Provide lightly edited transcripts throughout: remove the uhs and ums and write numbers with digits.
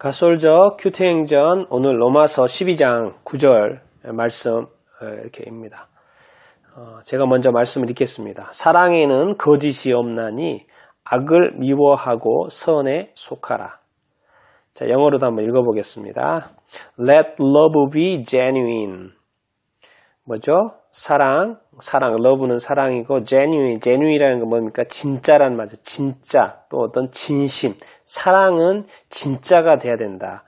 가솔저 큐트행전 오늘 로마서 12장 9절 말씀 이렇게입니다. 제가 먼저 말씀을 읽겠습니다. 사랑에는 거짓이 없나니 악을 미워하고 선에 속하라. 자, 영어로도 한번 읽어보겠습니다. Let love be genuine. 뭐죠? 사랑, love는 사랑이고 genuine이라는 건 뭡니까? 진짜란 말이죠. 진짜, 또 어떤 진심. 사랑은 진짜가 돼야 된다.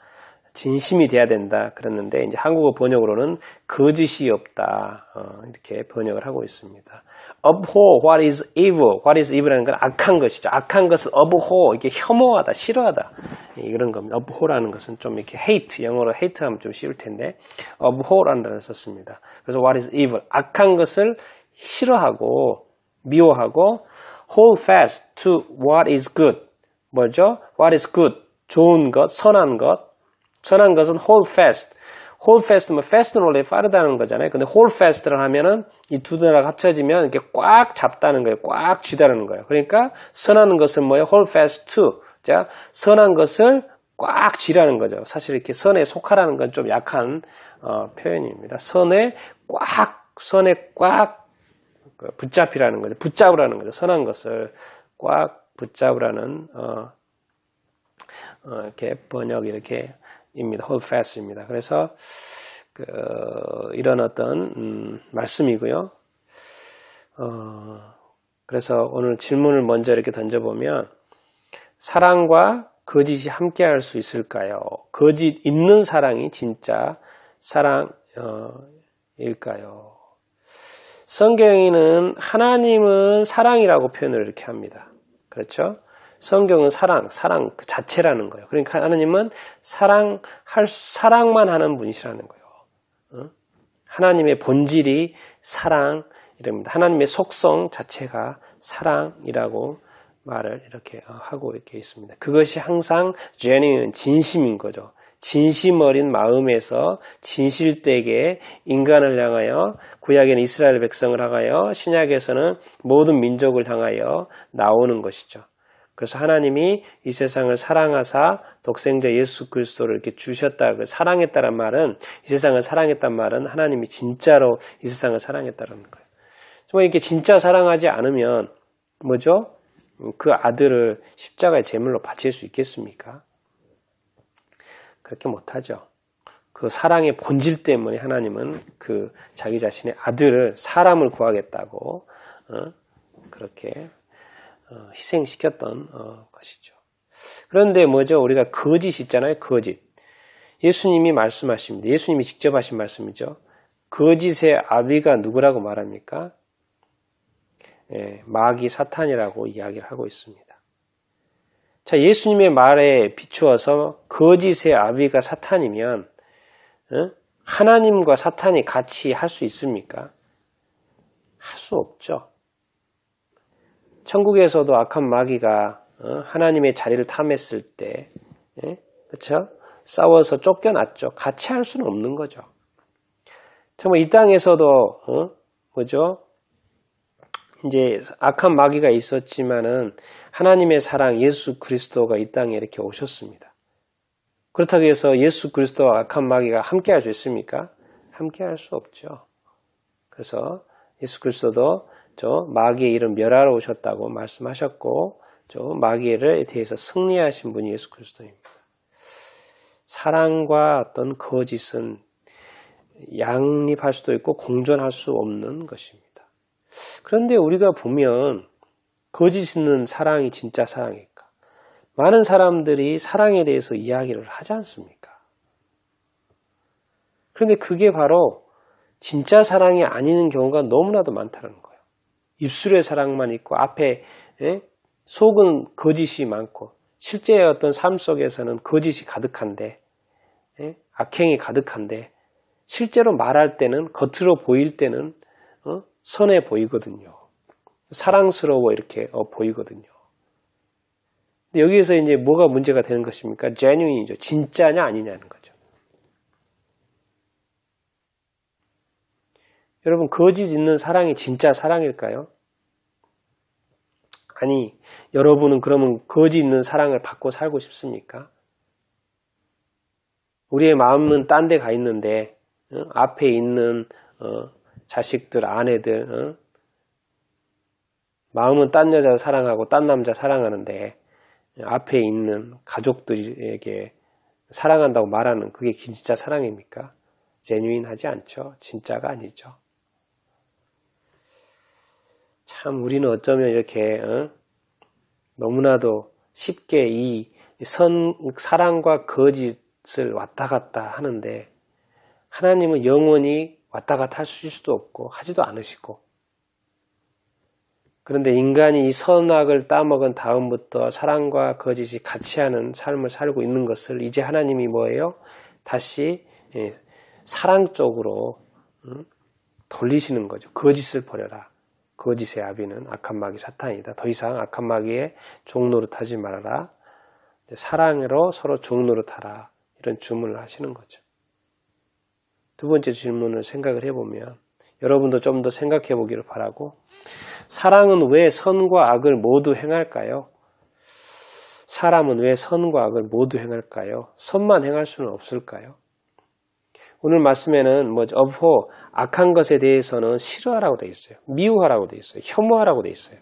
진심이 돼야 된다. 그랬는데 이제 한국어 번역으로는 거짓이 없다. 이렇게 번역을 하고 있습니다. Abhor what is evil. What is evil이라는 건 악한 것이죠. 악한 것을 abhor, 이렇게 혐오하다, 싫어하다. 이런 겁니다. abhor라는 것은 좀 이렇게 hate, 영어로 hate 하면 좀 쉬울 텐데 abhor라는 단어를 썼습니다. 그래서 what is evil. 악한 것을 싫어하고 미워하고 hold fast to what is good. 뭐죠? What is good. 좋은 것, 선한 것. 선한 것은 hold fast. hold fast면 fast는 원래 빠르다는 거잖아요. 근데 hold fast를 하면은 이 두 단어가 합쳐지면 이렇게 꽉 잡다는 거예요. 꽉 쥐다는 거예요. 그러니까 선한 것은 뭐예요? hold fast to. 자, 선한 것을 꽉 쥐라는 거죠. 사실 이렇게 선에 속하라는 건 좀 약한 표현입니다. 선에 꽉 붙잡히라는 거죠. 붙잡으라는 거죠. 선한 것을 꽉 붙잡으라는 이렇게 번역 이렇게 입니다. hold fast입니다. 그래서 이런 어떤 말씀이고요. 그래서 오늘 질문을 먼저 이렇게 던져보면 사랑과 거짓이 함께할 수 있을까요? 거짓 있는 사랑이 진짜 사랑일까요? 성경에는 하나님은 사랑이라고 표현을 이렇게 합니다. 그렇죠? 성경은 사랑 그 자체라는 거예요. 그러니까 하나님은 사랑만 하는 분이시라는 거예요. 하나님의 본질이 사랑이랍니다. 하나님의 속성 자체가 사랑이라고 말을 이렇게 하고 이렇게 있습니다. 그것이 항상 genuine, 진심인 거죠. 진심 어린 마음에서 진실되게 인간을 향하여, 구약에는 이스라엘 백성을 향하여, 신약에서는 모든 민족을 향하여 나오는 것이죠. 그래서 하나님이 이 세상을 사랑하사 독생자 예수 그리스도를 이렇게 주셨다. 사랑했다는 말은, 이 세상을 사랑했단 말은 하나님이 진짜로 이 세상을 사랑했다는 거예요. 정말 이렇게 진짜 사랑하지 않으면 뭐죠? 그 아들을 십자가의 제물로 바칠 수 있겠습니까? 그렇게 못하죠. 그 사랑의 본질 때문에 하나님은 그 자기 자신의 아들을 사람을 구하겠다고 그렇게 희생시켰던 것이죠. 그런데 뭐죠? 우리가 거짓 있잖아요. 거짓. 예수님이 말씀하십니다. 예수님이 직접 하신 말씀이죠. 거짓의 아비가 누구라고 말합니까? 마귀 사탄이라고 이야기를 하고 있습니다. 자, 예수님의 말에 비추어서 거짓의 아비가 사탄이면 하나님과 사탄이 같이 할 수 있습니까? 할 수 없죠. 천국에서도 악한 마귀가 하나님의 자리를 탐했을 때, 그렇죠? 싸워서 쫓겨났죠. 같이 할 수는 없는 거죠. 정말 이 땅에서도 뭐죠? 이제 악한 마귀가 있었지만은 하나님의 사랑 예수 그리스도가 이 땅에 이렇게 오셨습니다. 그렇다고 해서 예수 그리스도와 악한 마귀가 함께할 수 있습니까? 함께할 수 없죠. 그래서 예수 그리스도도 저 마귀의 이름 멸하러 오셨다고 말씀하셨고, 저 마귀에 대해서 승리하신 분이 예수 그리스도입니다. 사랑과 어떤 거짓은 양립할 수도 있고 공존할 수 없는 것입니다. 그런데 우리가 보면 거짓 있는 사랑이 진짜 사랑일까? 많은 사람들이 사랑에 대해서 이야기를 하지 않습니까? 그런데 그게 바로 진짜 사랑이 아닌 경우가 너무나도 많다는 거예요. 입술의 사랑만 있고 앞에 속은 거짓이 많고 실제의 어떤 삶 속에서는 거짓이 가득한데 악행이 가득한데 실제로 말할 때는 겉으로 보일 때는 선해 보이거든요. 사랑스러워 이렇게 보이거든요. 근데 여기에서 이제 뭐가 문제가 되는 것입니까? genuine이죠. 진짜냐 아니냐는 거죠. 여러분, 거짓 있는 사랑이 진짜 사랑일까요? 아니, 여러분은 그러면 거짓 있는 사랑을 받고 살고 싶습니까? 우리의 마음은 딴 데 가 있는데 앞에 있는 자식들, 아내들, 마음은 딴 여자 사랑하고 딴 남자 사랑하는데 앞에 있는 가족들에게 사랑한다고 말하는 그게 진짜 사랑입니까? 제뉴인하지 않죠. 진짜가 아니죠. 참 우리는 어쩌면 이렇게 너무나도 쉽게 이 사랑과 거짓을 왔다 갔다 하는데 하나님은 영원히 왔다 갔다 하실 수도 없고 하지도 않으시고, 그런데 인간이 이 선악을 따먹은 다음부터 사랑과 거짓이 같이 하는 삶을 살고 있는 것을 이제 하나님이 뭐예요? 다시 사랑 쪽으로 돌리시는 거죠. 거짓을 버려라. 거짓의 아비는 악한 마귀 사탄이다. 더 이상 악한 마귀의 종노릇하지 말아라. 사랑으로 서로 종노릇하라. 이런 주문을 하시는 거죠. 두 번째 질문을 생각을 해보면 여러분도 좀 더 생각해 보기를 바라고, 사랑은 왜 선과 악을 모두 행할까요? 사람은 왜 선과 악을 모두 행할까요? 선만 행할 수는 없을까요? 오늘 말씀에는 abhor, 악한 것에 대해서는 싫어하라고 되어 있어요. 미워하라고 되어 있어요. 혐오하라고 되어 있어요.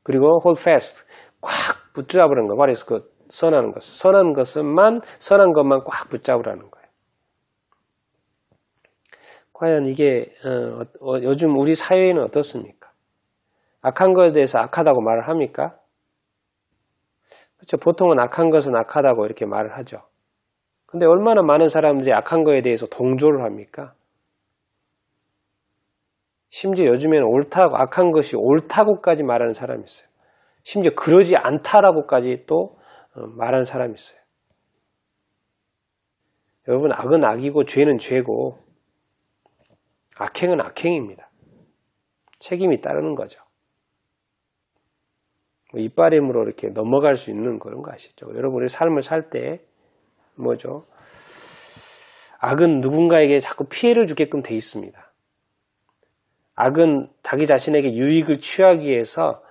그리고 hold fast, 꽉 붙잡으라는 거. What is good? 선한 것. 선한 것만 꽉 붙잡으라는 거예요. 과연 이게 요즘 우리 사회에는 어떻습니까? 악한 것에 대해서 악하다고 말을 합니까? 그렇죠. 보통은 악한 것은 악하다고 이렇게 말을 하죠. 근데 얼마나 많은 사람들이 악한 거에 대해서 동조를 합니까? 심지어 요즘에는 옳다고, 악한 것이 옳다고까지 말하는 사람이 있어요. 심지어 그러지 않다라고까지 또 말하는 사람이 있어요. 여러분, 악은 악이고 죄는 죄고 악행은 악행입니다. 책임이 따르는 거죠. 이빨임으로 이렇게 넘어갈 수 있는 그런 거 아시죠? 여러분의 삶을 살 때 뭐죠? 악은 누군가에게 자꾸 피해를 주게끔 돼 있습니다. 악은 자기 자신에게 유익을 취하기 위해서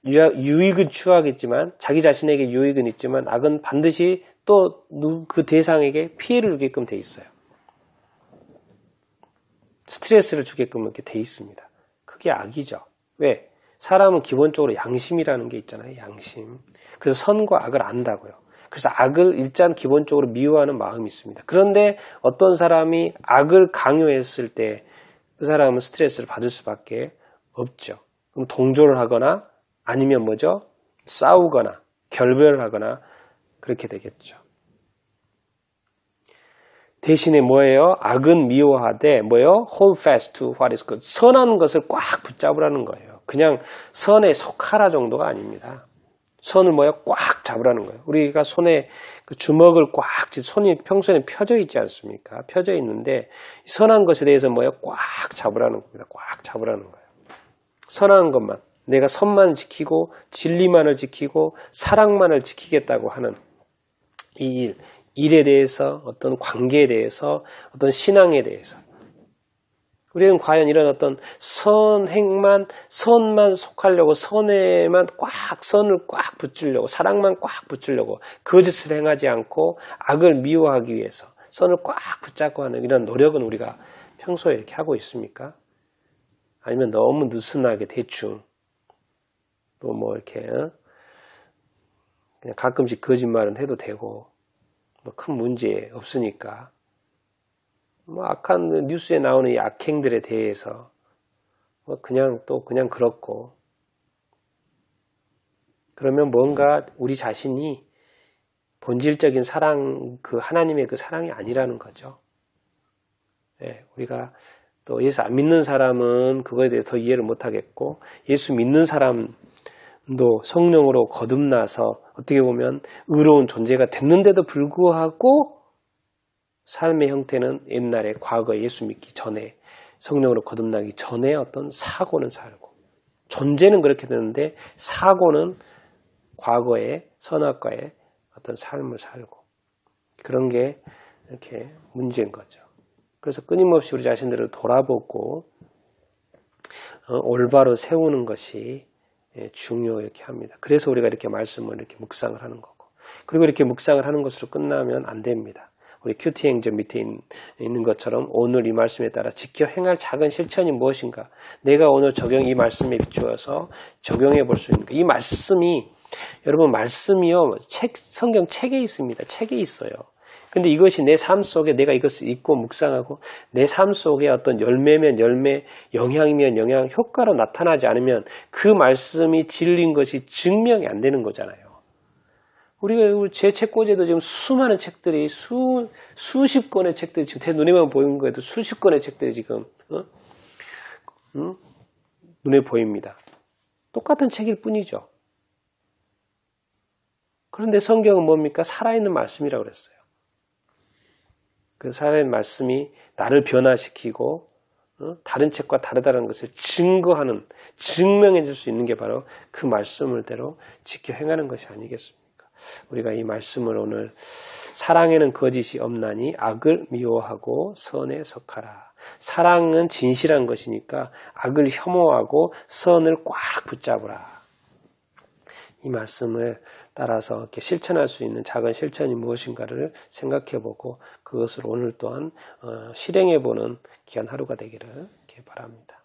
유익은 취하겠지만 자기 자신에게 유익은 있지만 악은 반드시 또 그 대상에게 피해를 주게끔 돼 있어요. 스트레스를 주게끔 이렇게 돼 있습니다. 그게 악이죠. 왜? 사람은 기본적으로 양심이라는 게 있잖아요. 양심. 그래서 선과 악을 안다고요. 그래서 악을 일단 기본적으로 미워하는 마음이 있습니다. 그런데 어떤 사람이 악을 강요했을 때 그 사람은 스트레스를 받을 수밖에 없죠. 그럼 동조를 하거나 아니면 뭐죠? 싸우거나 결별을 하거나 그렇게 되겠죠. 대신에 뭐예요? 악은 미워하되 뭐예요? Hold fast to what is good. 선한 것을 꽉 붙잡으라는 거예요. 그냥 선에 속하라 정도가 아닙니다. 선을 꽉 잡으라는 거예요. 우리가 손에 그 주먹을 꽉 손이 평소에는 펴져 있지 않습니까? 펴져 있는데 선한 것에 대해서 꽉 잡으라는 겁니다. 꽉 잡으라는 거예요. 선한 것만, 내가 선만 지키고 진리만을 지키고 사랑만을 지키겠다고 하는 이 일에 대해서, 어떤 관계에 대해서, 어떤 신앙에 대해서 우리는 과연 이런 어떤 선만 속하려고 선을 꽉 붙이려고, 사랑만 꽉 붙이려고 거짓을 행하지 않고 악을 미워하기 위해서 선을 꽉 붙잡고 하는 이런 노력은 우리가 평소에 이렇게 하고 있습니까? 아니면 너무 느슨하게 대충 또 이렇게 그냥 가끔씩 거짓말은 해도 되고 큰 문제 없으니까 악한 뉴스에 나오는 이 악행들에 대해서 그냥 그렇고, 그러면 뭔가 우리 자신이 본질적인 사랑, 그 하나님의 그 사랑이 아니라는 거죠. 예, 우리가 또 예수 안 믿는 사람은 그거에 대해서 더 이해를 못 하겠고, 예수 믿는 사람도 성령으로 거듭나서 어떻게 보면 의로운 존재가 됐는데도 불구하고 삶의 형태는 옛날에 과거에 예수 믿기 전에 성령으로 거듭나기 전에 어떤 사고는 살고, 존재는 그렇게 되는데 사고는 과거의 선악과의 어떤 삶을 살고, 그런 게 이렇게 문제인 거죠. 그래서 끊임없이 우리 자신들을 돌아보고 올바로 세우는 것이 중요 이렇게 합니다. 그래서 우리가 이렇게 말씀을 이렇게 묵상을 하는 거고, 그리고 이렇게 묵상을 하는 것으로 끝나면 안 됩니다. 우리 큐티 행전 밑에 있는 것처럼 오늘 이 말씀에 따라 지켜 행할 작은 실천이 무엇인가? 내가 오늘 이 말씀에 비추어서 적용해 볼 수 있는 이 말씀이 여러분 말씀이요 성경 책에 있습니다. 책에 있어요. 근데 이것이 내 삶 속에 내가 이것을 읽고 묵상하고 내 삶 속에 어떤 열매면 열매, 영향이면 영향, 효과로 나타나지 않으면 그 말씀이 진리인 것이 증명이 안 되는 거잖아요. 우리가 제 책꽂이에도 지금 수많은 책들이 수십 권의 책들이 지금 제 눈에만 보이는 거에도 수십 권의 책들이 지금 눈에 보입니다. 똑같은 책일 뿐이죠. 그런데 성경은 뭡니까? 살아있는 말씀이라고 그랬어요. 그 살아있는 말씀이 나를 변화시키고 다른 책과 다르다는 것을 증명해 줄 수 있는 게 바로 그 말씀을대로 지켜 행하는 것이 아니겠습니까? 우리가 이 말씀을 오늘 사랑에는 거짓이 없나니 악을 미워하고 선에 속하라. 사랑은 진실한 것이니까 악을 혐오하고 선을 꽉 붙잡으라. 이 말씀을 따라서 이렇게 실천할 수 있는 작은 실천이 무엇인가를 생각해보고 그것을 오늘 또한 실행해보는 귀한 하루가 되기를 바랍니다.